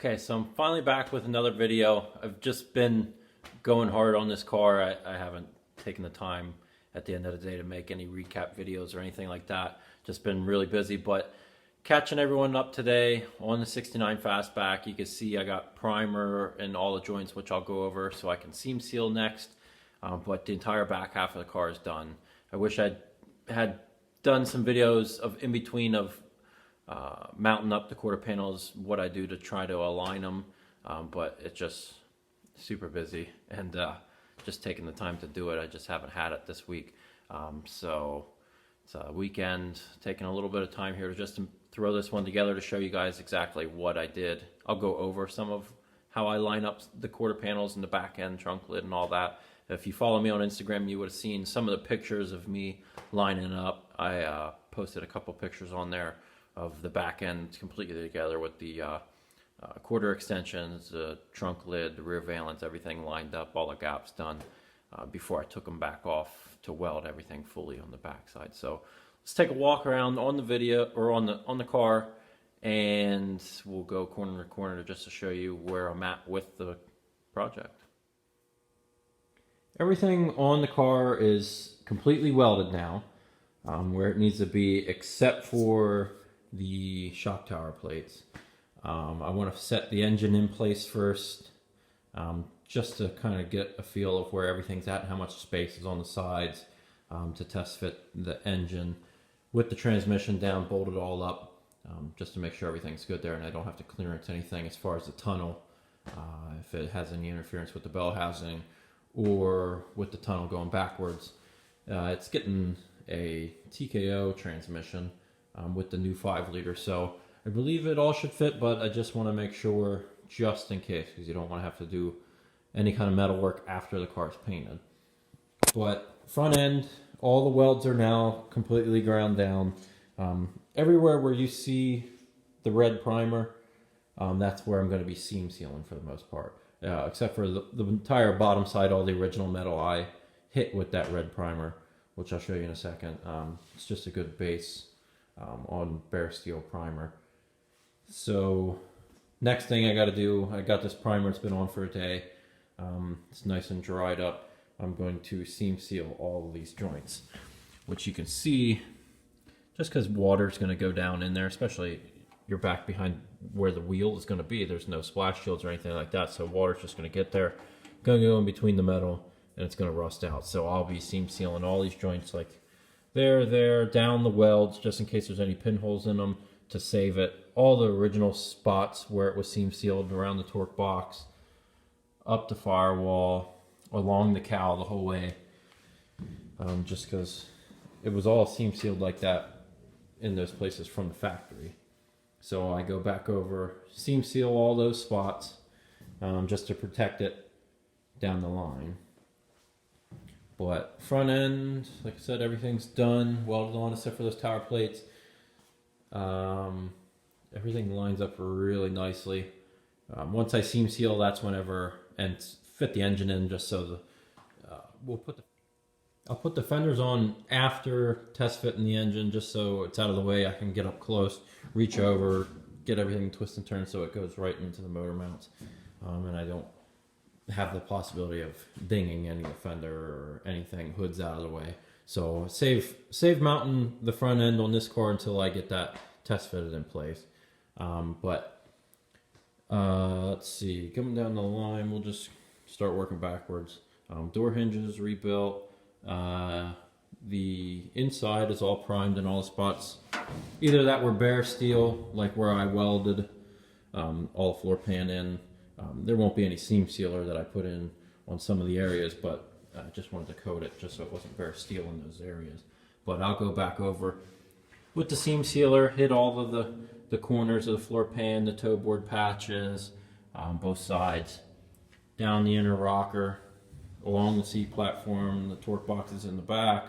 Okay, so I'm finally back with another video. I've just been going hard on this car. I haven't taken the time at the end of the day to make any recap videos or anything like that. Just been really busy, but catching everyone up today on the 69 Fastback. You can see I got primer in all the joints, which I'll go over so I can seam seal next. But the entire back half of the car is done. I wish I had done some videos of in between of mounting up the quarter panels, what I do to try to align them, but it's just super busy and just taking the time to do it. I just haven't had it this week, so it's a weekend, taking a little bit of time here to just throw this one together to show you guys exactly what I did. I'll go over some of how I line up the quarter panels and the back end trunk lid and all that. If you follow me on Instagram, you would have seen some of the pictures of me lining up. I posted a couple pictures on there of the back end completely together with the quarter extensions, the trunk lid, the rear valence, everything lined up, all the gaps done before I took them back off to weld everything fully on the back side. So let's take a walk around on the video or on the car, and we'll go corner to corner just to show you where I'm at with the project. Everything on the car is completely welded now, where it needs to be, except for the shock tower plates. I want to set the engine in place first, just to kind of get a feel of where everything's at and how much space is on the sides, to test fit the engine with the transmission down, bolted all up, just to make sure everything's good there and I don't have to clearance anything as far as the tunnel, if it has any interference with the bell housing or with the tunnel going backwards. It's getting a TKO transmission with the new 5-liter, so I believe it all should fit, but I just want to make sure just in case, because you don't want to have to do any kind of metal work after the car is painted. But front end, all the welds are now completely ground down. Everywhere where you see the red primer, that's where I'm going to be seam sealing for the most part, except for the entire bottom side. All the original metal I hit with that red primer, which I'll show you in a second. It's just a good base on bare steel primer. So next thing I got to do, I got this primer, it's been on for a day, it's nice and dried up. I'm going to seam seal all of these joints, which you can see just because water is going to go down in there, especially you're back behind where the wheel is going to be. There's no splash shields or anything like that, so water's just going to get there, going to go in between the metal, and it's going to rust out. So I'll be seam sealing all these joints, like there, down the welds, just in case there's any pinholes in them, to save it. All the original spots where it was seam sealed around the torque box, up the firewall, along the cowl the whole way, just because it was all seam sealed like that in those places from the factory. So I go back over, seam seal all those spots, just to protect it down the line. But front end, like I said, everything's done, welded on except for those tower plates. Everything lines up really nicely. Once I seam seal, that's whenever, and fit the engine in, just so I'll put the fenders on after test fitting the engine, just so it's out of the way. I can get up close, reach over, get everything twist and turn so it goes right into the motor mounts, and I don't have the possibility of dinging any fender or anything. Hood's out of the way, so save mounting the front end on this car until I get that test fitted in place. Let's see, coming down the line, we'll just start working backwards. Door hinges rebuilt. The inside is all primed in all the spots, either that were bare steel, like where I welded all the floor pan in. There won't be any seam sealer that I put in on some of the areas, but I just wanted to coat it just so it wasn't bare steel in those areas. But I'll go back over with the seam sealer, hit all of the corners of the floor pan, the toe board patches, both sides, down the inner rocker, along the seat platform, the torque boxes in the back,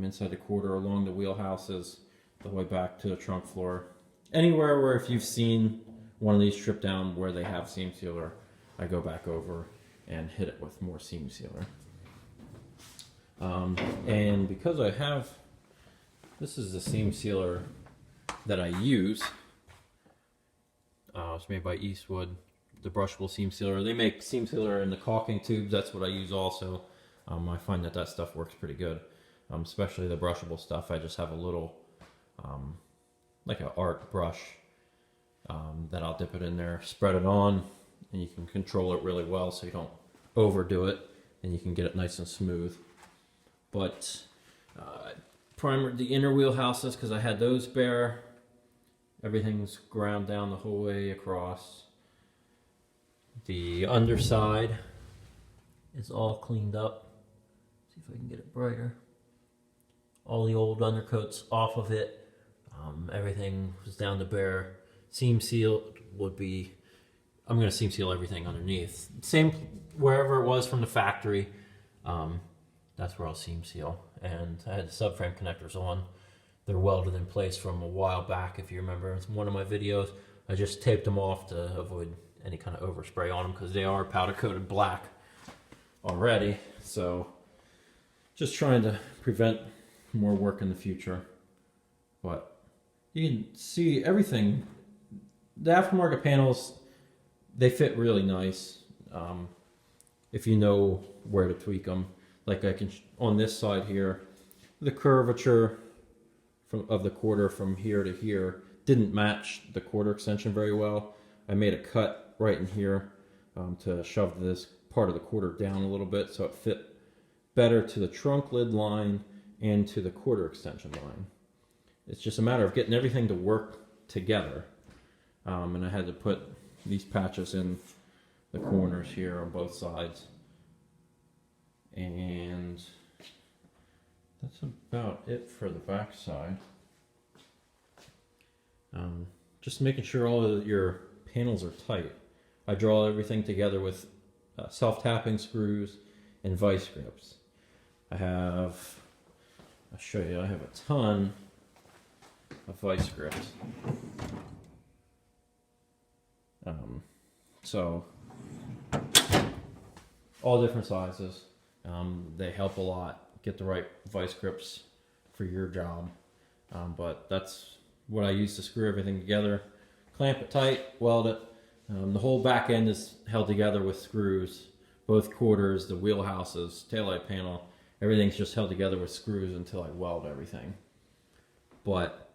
inside the quarter, along the wheelhouses, the way back to the trunk floor. Anywhere where if you've seen one of these stripped down where they have seam sealer, I go back over and hit it with more seam sealer. And because I have, this is the seam sealer that I use, It's made by Eastwood, the brushable seam sealer. They make seam sealer in the caulking tubes. That's what I use also. I find that stuff works pretty good, especially the brushable stuff. I just have a little, like an art brush that I'll dip it in there, spread it on, and you can control it really well so you don't overdo it, and you can get it nice and smooth. But primered the inner wheel houses because I had those bare. Everything's ground down the whole way across. The underside is all cleaned up. See if I can get it brighter. All the old undercoats off of it. Everything was down to bare. Seam sealed would be, I'm going to seam seal everything underneath. Same wherever it was from the factory. That's where I'll seam seal. And I had the subframe connectors on. They're welded in place from a while back, if you remember. It's one of my videos. I just taped them off to avoid any kind of overspray on them because they are powder coated black already. So just trying to prevent more work in the future. But you can see everything. The aftermarket panels, they fit really nice if you know where to tweak them. Like I can, on this side here, the curvature of the quarter from here to here didn't match the quarter extension very well. I made a cut right in here to shove this part of the quarter down a little bit so it fit better to the trunk lid line and to the quarter extension line. It's just a matter of getting everything to work together. And I had to put these patches in the corners here on both sides. And that's about it for the back side. Just making sure all of your panels are tight. I draw everything together with self-tapping screws and vice grips. I'll show you, I have a ton of vice grips. So, all different sizes. They help a lot. Get the right vice grips for your job. But that's what I use to screw everything together. Clamp it tight, weld it. The whole back end is held together with screws. Both quarters, the wheel houses, taillight panel, everything's just held together with screws until I weld everything. But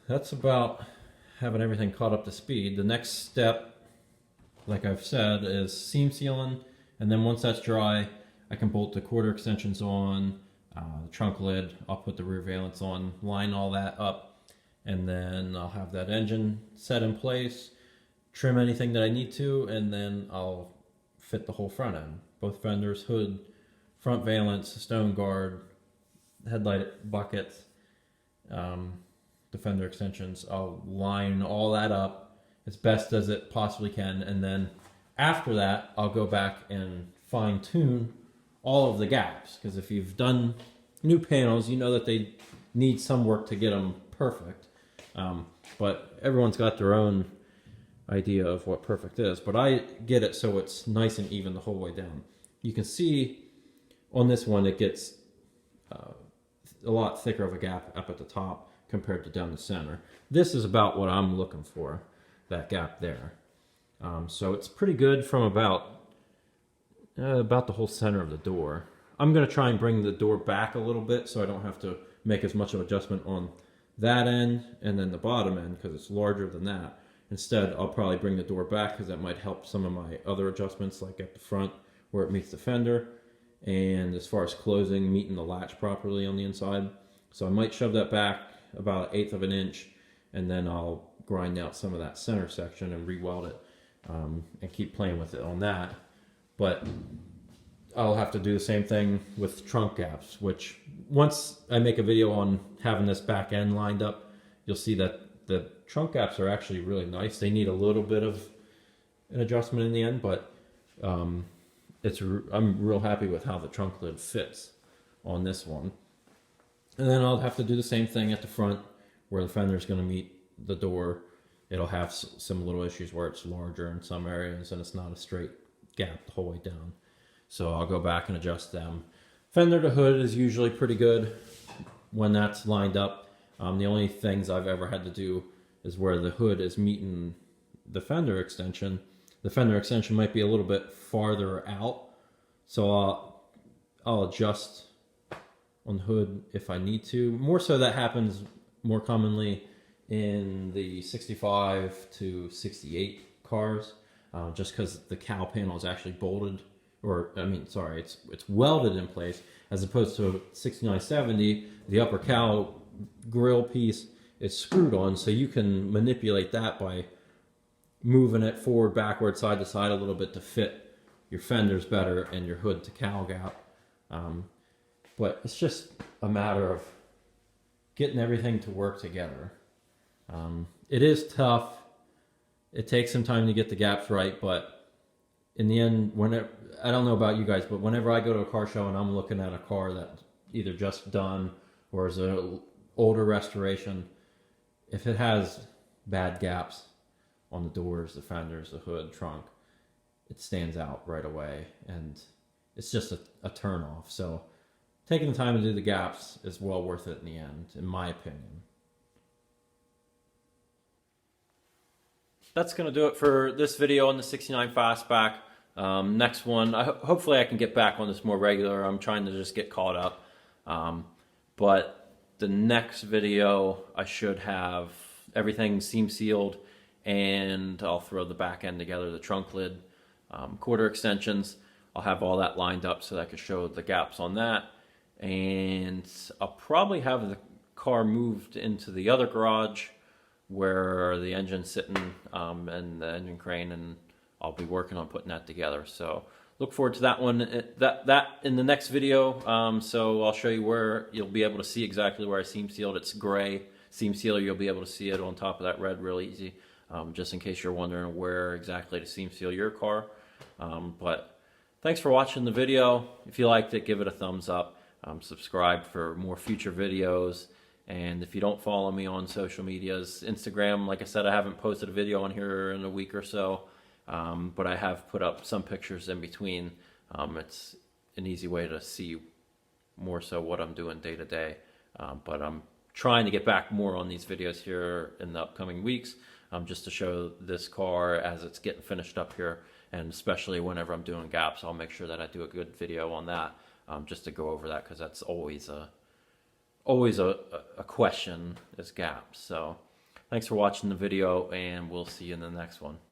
that's about having everything caught up to speed. The next step, like I've said, is seam sealing. And then once that's dry, I can bolt the quarter extensions on, the trunk lid, I'll put the rear valence on, line all that up, and then I'll have that engine set in place, trim anything that I need to, and then I'll fit the whole front end. Both fenders, hood, front valence, stone guard, headlight buckets, the fender extensions. I'll line all that up as best as it possibly can, and then after that, I'll go back and fine tune all of the gaps, because if you've done new panels, you know that they need some work to get them perfect. But everyone's got their own idea of what perfect is. But I get it so it's nice and even the whole way down. You can see on this one it gets a lot thicker of a gap up at the top compared to down the center. This is about what I'm looking for, that gap there. So it's pretty good from about the whole center of the door. I'm going to try and bring the door back a little bit so I don't have to make as much of an adjustment on that end and then the bottom end because it's larger than that. Instead, I'll probably bring the door back because that might help some of my other adjustments, like at the front where it meets the fender, and as far as closing, meeting the latch properly on the inside. So I might shove that back about 1/8 of an inch, and then I'll grind out some of that center section and re-weld it and keep playing with it on that. But I'll have to do the same thing with trunk gaps, which once I make a video on having this back end lined up, you'll see that the trunk gaps are actually really nice. They need a little bit of an adjustment in the end, but I'm real happy with how the trunk lid fits on this one. And then I'll have to do the same thing at the front where the fender is going to meet the door. It'll have some little issues where it's larger in some areas and it's not a straight gap the whole way down. So I'll go back and adjust them. Fender to hood is usually pretty good when that's lined up. The only things I've ever had to do is where the hood is meeting the fender extension. The fender extension might be a little bit farther out, so I'll adjust on the hood if I need to. More so that happens more commonly in the 65 to 68 cars, just because the cowl panel is actually bolted, or I mean, sorry, it's welded in place, as opposed to 6970, the upper cowl grill piece is screwed on, so you can manipulate that by moving it forward, backward, side to side a little bit to fit your fenders better and your hood to cowl gap. But it's just a matter of getting everything to work together. It is tough. It takes some time to get the gaps right, but in the end, I don't know about you guys, but whenever I go to a car show and I'm looking at a car that's either just done or is an older restoration, if it has bad gaps on the doors, the fenders, the hood, trunk, it stands out right away, and it's just a turn off. So taking the time to do the gaps is well worth it in the end, in my opinion. That's going to do it for this video on the 69 Fastback. Next one, hopefully I can get back on this more regular. I'm trying to just get caught up. But the next video, I should have everything seam sealed, and I'll throw the back end together, the trunk lid, quarter extensions. I'll have all that lined up so that I can show the gaps on that. And I'll probably have the car moved into the other garage where the engine's sitting, and the engine crane, and I'll be working on putting that together. So look forward to that one, that in the next video. So I'll show you where you'll be able to see exactly where I seam sealed. It's gray seam sealer. You'll be able to see it on top of that red real easy, just in case you're wondering where exactly to seam seal your car. But thanks for watching the video. If you liked it, give it a thumbs up. Subscribe for more future videos. And if you don't follow me on social medias, Instagram, like I said, I haven't posted a video on here in a week or so, but I have put up some pictures in between. It's an easy way to see more so what I'm doing day to day. But I'm trying to get back more on these videos here in the upcoming weeks, just to show this car as it's getting finished up here. And especially whenever I'm doing gaps, I'll make sure that I do a good video on that, just to go over that, because that's always a question, is gaps. So thanks for watching the video, and we'll see you in the next one.